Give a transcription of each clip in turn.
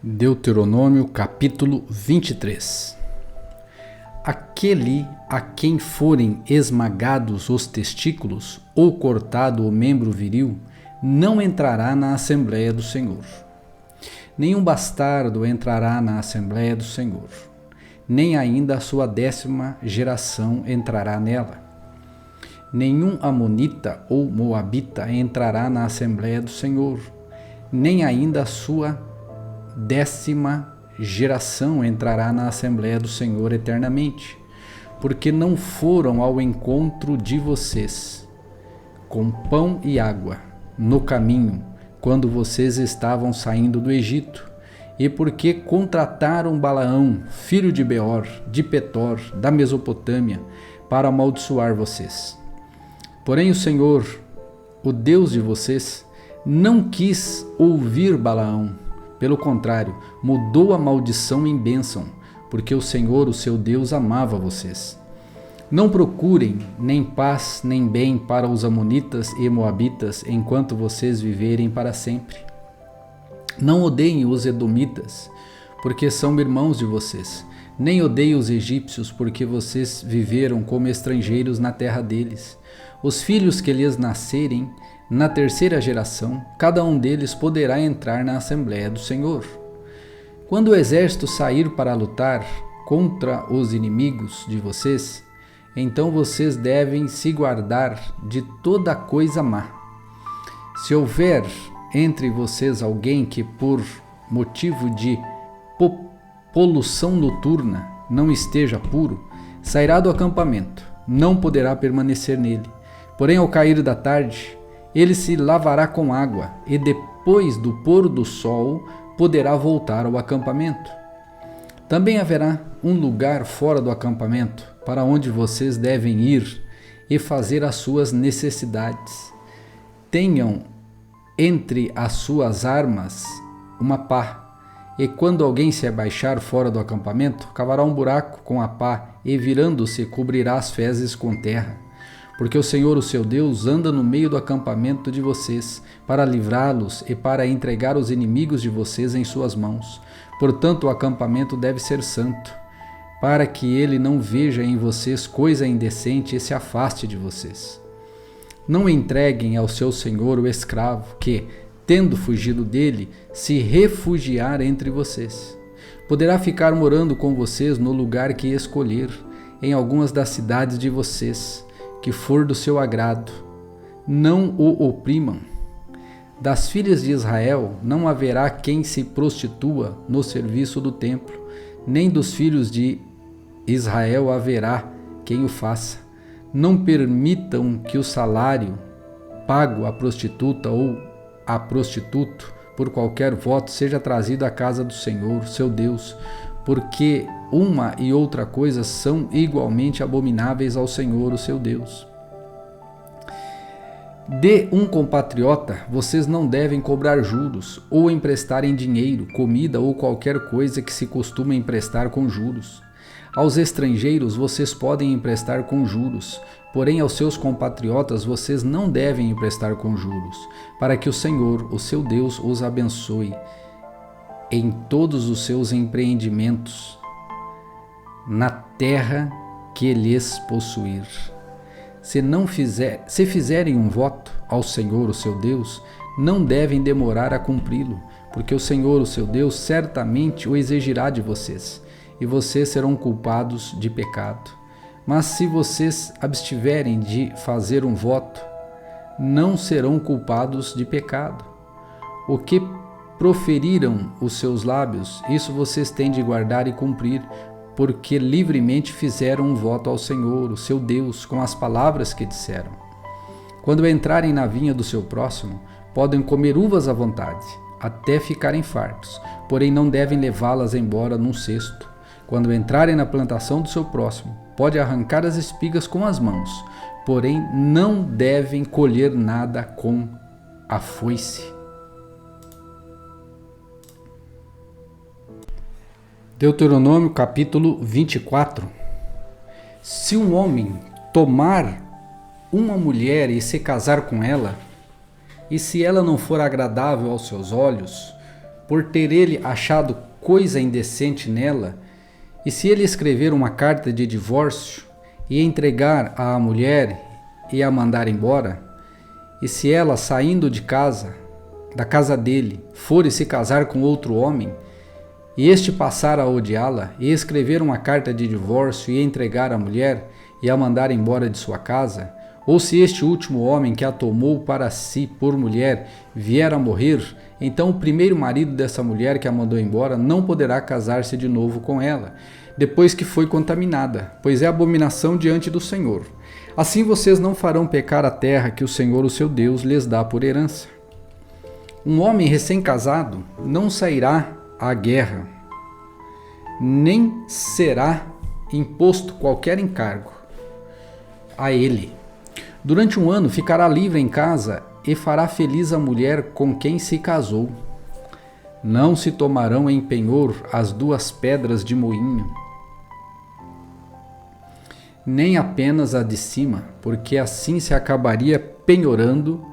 Deuteronômio capítulo 23. Aquele a quem forem esmagados os testículos ou cortado o membro viril, não entrará na Assembleia do Senhor. Nenhum bastardo entrará na Assembleia do Senhor, nem ainda a sua 10ª geração entrará nela. Nenhum amonita ou moabita entrará na Assembleia do Senhor, nem ainda a sua 10ª geração entrará na Assembleia do Senhor eternamente, porque não foram ao encontro de vocês com pão e água no caminho, quando vocês estavam saindo do Egito, e porque contrataram Balaão, filho de Beor, de Petor, da Mesopotâmia, para amaldiçoar vocês. Porém o Senhor, o Deus de vocês, não quis ouvir Balaão. Pelo contrário, mudou a maldição em bênção, porque o Senhor, o seu Deus, amava vocês. Não procurem nem paz nem bem para os amonitas e moabitas enquanto vocês viverem para sempre. Não odeiem os edomitas, porque são irmãos de vocês. Nem odeiem os egípcios, porque vocês viveram como estrangeiros na terra deles. Os filhos que lhes nascerem na 3ª geração, cada um deles poderá entrar na Assembleia do Senhor. Quando o exército sair para lutar contra os inimigos de vocês, então vocês devem se guardar de toda coisa má. Se houver entre vocês alguém que, por motivo de poluição noturna, não esteja puro, sairá do acampamento, não poderá permanecer nele. Porém, ao cair da tarde, ele se lavará com água e depois do pôr do sol poderá voltar ao acampamento. Também haverá um lugar fora do acampamento para onde vocês devem ir e fazer as suas necessidades. Tenham entre as suas armas uma pá, e quando alguém se abaixar fora do acampamento, cavará um buraco com a pá e, virando-se, cobrirá as fezes com terra. Porque o Senhor, o seu Deus, anda no meio do acampamento de vocês, para livrá-los e para entregar os inimigos de vocês em suas mãos. Portanto, o acampamento deve ser santo, para que ele não veja em vocês coisa indecente e se afaste de vocês. Não entreguem ao seu senhor o escravo que, tendo fugido dele, se refugiar entre vocês. Poderá ficar morando com vocês no lugar que escolher, em algumas das cidades de vocês, que for do seu agrado. Não o oprimam. Das filhas de Israel não haverá quem se prostitua no serviço do templo, nem dos filhos de Israel haverá quem o faça. Não permitam que o salário pago à prostituta ou a prostituto por qualquer voto seja trazido à casa do Senhor, seu Deus, porque uma e outra coisa são igualmente abomináveis ao Senhor, o seu Deus. De um compatriota, vocês não devem cobrar juros, ou emprestarem dinheiro, comida ou qualquer coisa que se costuma emprestar com juros. Aos estrangeiros vocês podem emprestar com juros, porém aos seus compatriotas vocês não devem emprestar com juros, para que o Senhor, o seu Deus, os abençoe em todos os seus empreendimentos na terra que lhes possuir. Se fizerem um voto ao Senhor, o seu Deus, não devem demorar a cumpri-lo, porque o Senhor, o seu Deus, certamente o exigirá de vocês, e vocês serão culpados de pecado. Mas se vocês abstiverem de fazer um voto, não serão culpados de pecado. O que proferiram os seus lábios, isso vocês têm de guardar e cumprir, porque livremente fizeram um voto ao Senhor, o seu Deus, com as palavras que disseram. Quando entrarem na vinha do seu próximo, podem comer uvas à vontade, até ficarem fartos, porém não devem levá-las embora num cesto. Quando entrarem na plantação do seu próximo, pode arrancar as espigas com as mãos, porém não devem colher nada com a foice. Deuteronômio capítulo 24. Se um homem tomar uma mulher e se casar com ela, e se ela não for agradável aos seus olhos, por ter ele achado coisa indecente nela, e se ele escrever uma carta de divórcio e entregar à mulher e a mandar embora, e se ela, saindo de casa, da casa dele, for e se casar com outro homem, e este passar a odiá-la, e escrever uma carta de divórcio e entregar à mulher e a mandar embora de sua casa, ou se este último homem que a tomou para si por mulher vier a morrer, então o primeiro marido dessa mulher que a mandou embora não poderá casar-se de novo com ela, depois que foi contaminada, pois é abominação diante do Senhor. Assim vocês não farão pecar a terra que o Senhor, o seu Deus, lhes dá por herança. Um homem recém-casado não sairá à guerra, nem será imposto qualquer encargo a ele. Durante um ano ficará livre em casa e fará feliz a mulher com quem se casou. Não se tomarão em penhor as duas pedras de moinho, nem apenas a de cima, porque assim se acabaria penhorando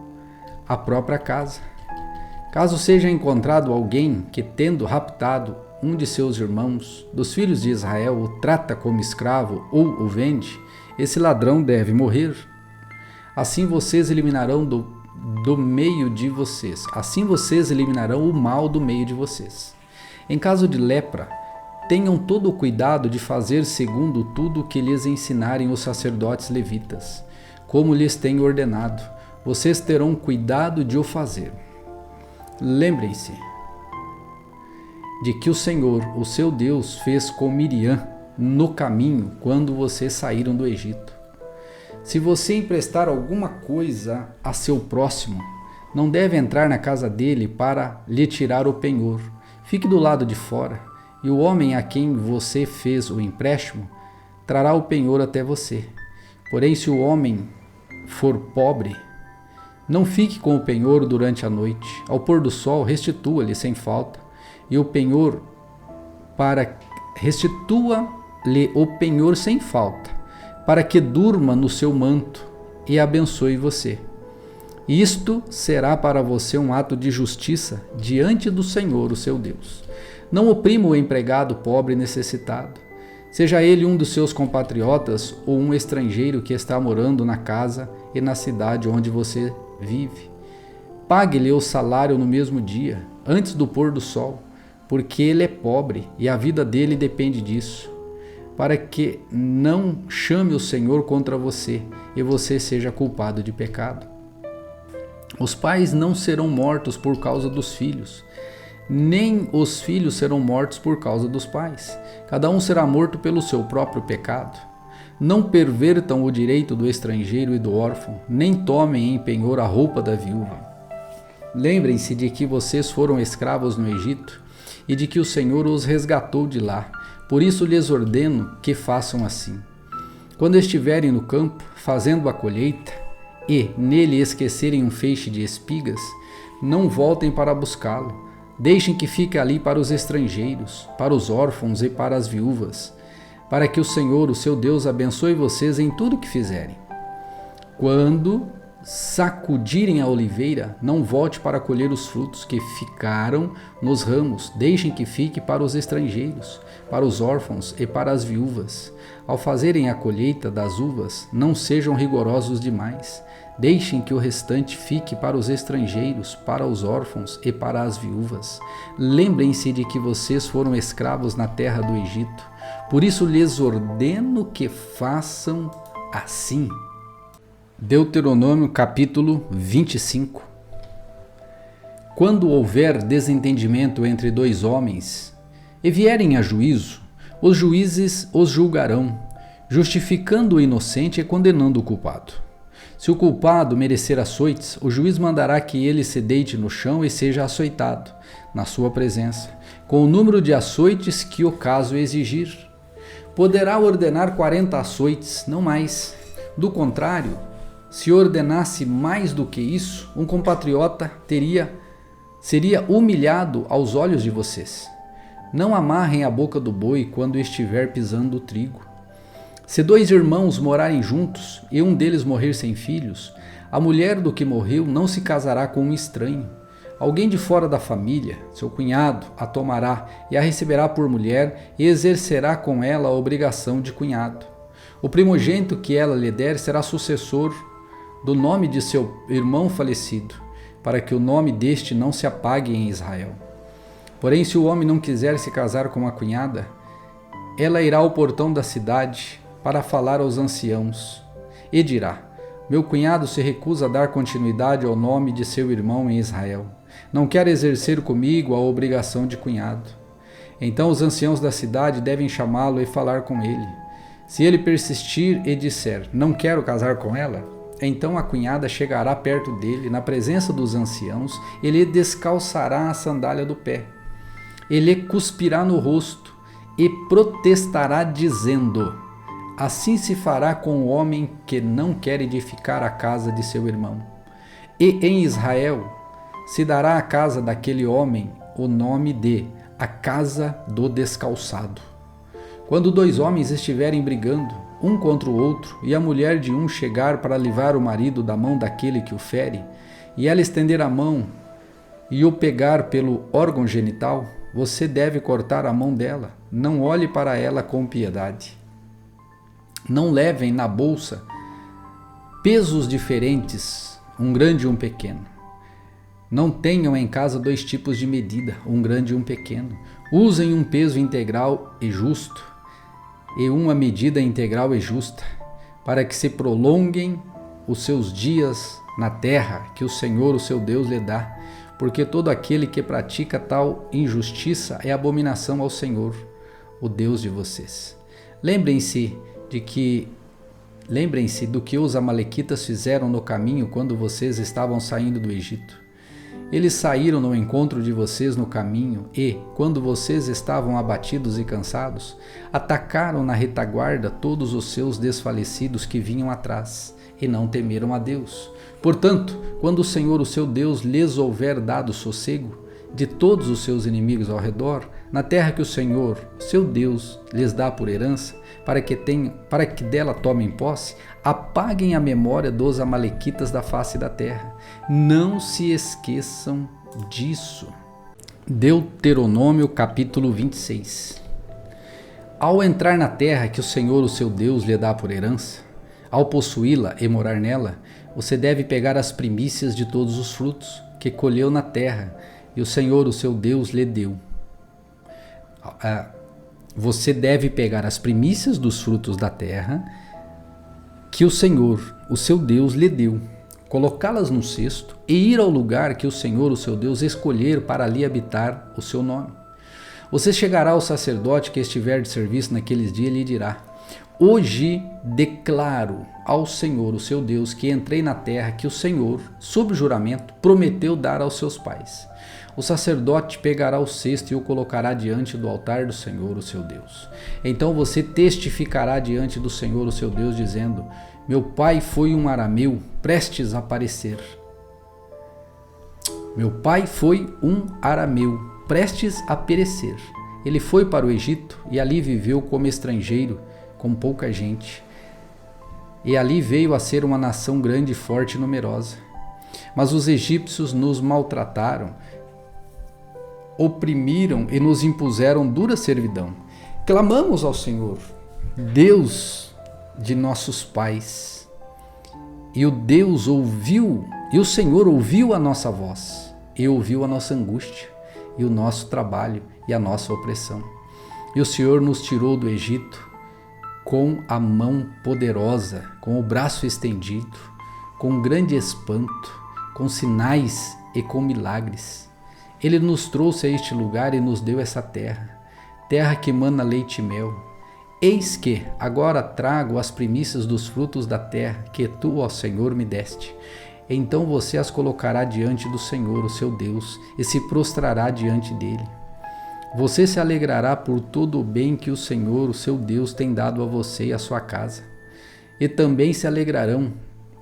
a própria casa. Caso seja encontrado alguém que, tendo raptado um de seus irmãos, dos filhos de Israel, o trata como escravo ou o vende, esse ladrão deve morrer. Assim vocês eliminarão do meio de vocês. Assim vocês eliminarão o mal do meio de vocês. Em caso de lepra, tenham todo o cuidado de fazer segundo tudo o que lhes ensinarem os sacerdotes levitas, como lhes tenho ordenado. Vocês terão cuidado de o fazer. Lembrem-se de que o Senhor, o seu Deus, fez com Miriam no caminho quando vocês saíram do Egito. Se você emprestar alguma coisa a seu próximo, não deve entrar na casa dele para lhe tirar o penhor. Fique do lado de fora, e o homem a quem você fez o empréstimo trará o penhor até você. Porém, se o homem for pobre, não fique com o penhor durante a noite. Ao pôr do sol, restitua-lhe sem falta, e o penhor restitua-lhe o penhor sem falta, para que durma no seu manto e abençoe você. Isto será para você um ato de justiça diante do Senhor, o seu Deus. Não oprima o empregado pobre e necessitado, seja ele um dos seus compatriotas ou um estrangeiro que está morando na casa e na cidade onde você vive. Pague-lhe o salário no mesmo dia, antes do pôr do sol, porque ele é pobre e a vida dele depende disso, para que não chame o Senhor contra você e você seja culpado de pecado. Os pais não serão mortos por causa dos filhos, nem os filhos serão mortos por causa dos pais. Cada um será morto pelo seu próprio pecado. Não pervertam o direito do estrangeiro e do órfão, nem tomem em penhor a roupa da viúva. Lembrem-se de que vocês foram escravos no Egito e de que o Senhor os resgatou de lá. Por isso lhes ordeno que façam assim. Quando estiverem no campo, fazendo a colheita, e nele esquecerem um feixe de espigas, não voltem para buscá-lo. Deixem que fique ali para os estrangeiros, para os órfãos e para as viúvas, para que o Senhor, o seu Deus, abençoe vocês em tudo o que fizerem. Quando sacudirem a oliveira, não volte para colher os frutos que ficaram nos ramos. Deixem que fique para os estrangeiros, para os órfãos e para as viúvas. Ao fazerem a colheita das uvas, não sejam rigorosos demais. Deixem que o restante fique para os estrangeiros, para os órfãos e para as viúvas. Lembrem-se de que vocês foram escravos na terra do Egito. Por isso lhes ordeno que façam assim. Deuteronômio capítulo 25. Quando houver desentendimento entre dois homens e vierem a juízo, os juízes os julgarão, justificando o inocente e condenando o culpado. Se o culpado merecer açoites, o juiz mandará que ele se deite no chão e seja açoitado, na sua presença, com o número de açoites que o caso exigir. Poderá ordenar 40 açoites, não mais. Do contrário, se ordenasse mais do que isso, um compatriota seria humilhado aos olhos de vocês. Não amarrem a boca do boi quando estiver pisando o trigo. Se dois irmãos morarem juntos e um deles morrer sem filhos, a mulher do que morreu não se casará com um estranho. Alguém de fora da família, seu cunhado, a tomará e a receberá por mulher e exercerá com ela a obrigação de cunhado. O primogênito que ela lhe der será sucessor do nome de seu irmão falecido, para que o nome deste não se apague em Israel. Porém, se o homem não quiser se casar com a cunhada, ela irá ao portão da cidade para falar aos anciãos e dirá: meu cunhado se recusa a dar continuidade ao nome de seu irmão em Israel. Não quer exercer comigo a obrigação de cunhado. Então os anciãos da cidade devem chamá-lo e falar com ele. Se ele persistir e disser: não quero casar com ela, então a cunhada chegará perto dele, na presença dos anciãos, e lhe descalçará a sandália do pé. Ele cuspirá no rosto e protestará dizendo: assim se fará com o homem que não quer edificar a casa de seu irmão. E em Israel se dará à casa daquele homem o nome de a casa do descalçado. Quando dois homens estiverem brigando, um contra o outro, e a mulher de um chegar para livrar o marido da mão daquele que o fere, e ela estender a mão e o pegar pelo órgão genital, você deve cortar a mão dela. Não olhe para ela com piedade. Não levem na bolsa pesos diferentes, um grande e um pequeno. Não tenham em casa dois tipos de medida, um grande e um pequeno. Usem um peso integral e justo, e uma medida integral e justa, para que se prolonguem os seus dias na terra que o Senhor, o seu Deus, lhe dá, porque todo aquele que pratica tal injustiça é abominação ao Senhor, o Deus de vocês. Lembrem-se do que os amalequitas fizeram no caminho quando vocês estavam saindo do Egito. Eles saíram no encontro de vocês no caminho e, quando vocês estavam abatidos e cansados, atacaram na retaguarda todos os seus desfalecidos que vinham atrás e não temeram a Deus. Portanto, quando o Senhor, o seu Deus, lhes houver dado sossego de todos os seus inimigos ao redor, na terra que o Senhor, seu Deus, lhes dá por herança, para que dela tomem posse, apaguem a memória dos amalequitas da face da terra. Não se esqueçam disso. Deuteronômio capítulo 26. Ao entrar na terra que o Senhor, o seu Deus, lhe dá por herança, ao possuí-la e morar nela, você deve pegar as primícias de todos os frutos que colheu na terra e o Senhor, o seu Deus, lhe deu. Você deve pegar as primícias dos frutos da terra que o Senhor, o seu Deus, lhe deu, colocá-las num cesto e ir ao lugar que o Senhor, o seu Deus, escolher para ali habitar o seu nome. Você chegará ao sacerdote que estiver de serviço naqueles dias e lhe dirá: hoje declaro ao Senhor, o seu Deus, que entrei na terra que o Senhor, sob juramento, prometeu dar aos seus pais. O sacerdote pegará o cesto e o colocará diante do altar do Senhor, o seu Deus. Então você testificará diante do Senhor, o seu Deus, dizendo: meu pai foi um arameu, prestes a perecer. Meu pai foi um arameu, prestes a perecer. Ele foi para o Egito e ali viveu como estrangeiro, com pouca gente. E ali veio a ser uma nação grande, forte e numerosa. Mas os egípcios nos maltrataram, oprimiram e nos impuseram dura servidão. Clamamos ao Senhor, Deus de nossos pais, e o Senhor ouviu a nossa voz, e ouviu a nossa angústia, e o nosso trabalho, e a nossa opressão. E o Senhor nos tirou do Egito com a mão poderosa, com o braço estendido, com grande espanto, com sinais e com milagres. Ele nos trouxe a este lugar e nos deu essa terra, terra que mana leite e mel. Eis que agora trago as primícias dos frutos da terra que tu, ó Senhor, me deste. Então você as colocará diante do Senhor, o seu Deus, e se prostrará diante dele. Você se alegrará por todo o bem que o Senhor, o seu Deus, tem dado a você e a sua casa. E também se alegrarão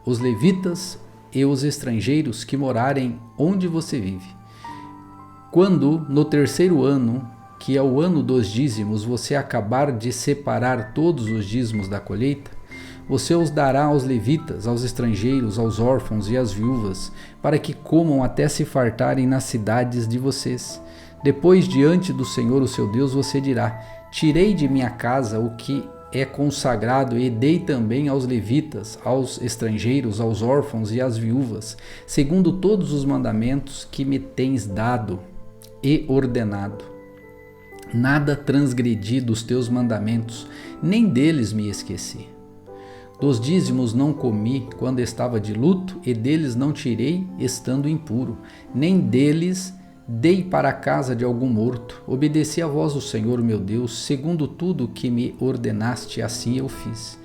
os levitas e os estrangeiros que morarem onde você vive. Quando, no terceiro ano, que é o ano dos dízimos, você acabar de separar todos os dízimos da colheita, Você os dará aos levitas, aos estrangeiros, aos órfãos e às viúvas, para que comam até se fartarem nas cidades de vocês. Depois, diante do Senhor, o seu Deus, você dirá: tirei de minha casa o que é consagrado e dei também aos levitas, aos estrangeiros, aos órfãos e às viúvas, segundo todos os mandamentos que me tens dado e ordenado. Nada transgredi dos teus mandamentos, nem deles me esqueci. Dos dízimos não comi quando estava de luto, e deles não tirei estando impuro, nem deles dei para a casa de algum morto. Obedeci a voz do Senhor meu Deus, segundo tudo o que me ordenaste, assim eu fiz.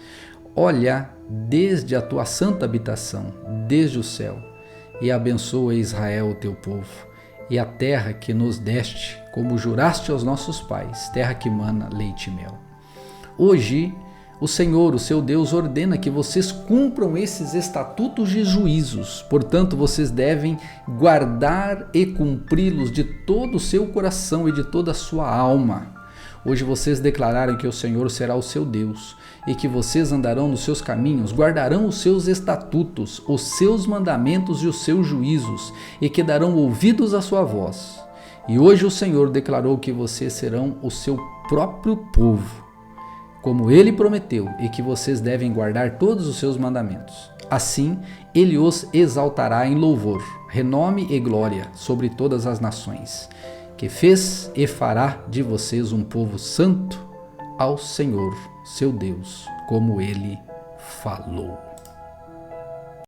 Olha desde a tua santa habitação, desde o céu, e abençoa Israel, o teu povo, e a terra que nos deste, como juraste aos nossos pais, terra que mana leite e mel. Hoje, o Senhor, o seu Deus, ordena que vocês cumpram esses estatutos e juízos. Portanto, vocês devem guardar e cumpri-los de todo o seu coração e de toda a sua alma. Hoje vocês declararam que o Senhor será o seu Deus e que vocês andarão nos seus caminhos, guardarão os seus estatutos, os seus mandamentos e os seus juízos, e que darão ouvidos à sua voz. E hoje o Senhor declarou que vocês serão o seu próprio povo, como ele prometeu, e que vocês devem guardar todos os seus mandamentos. Assim, ele os exaltará em louvor, renome e glória sobre todas as nações, que fez e fará de vocês um povo santo ao Senhor, seu Deus, como ele falou.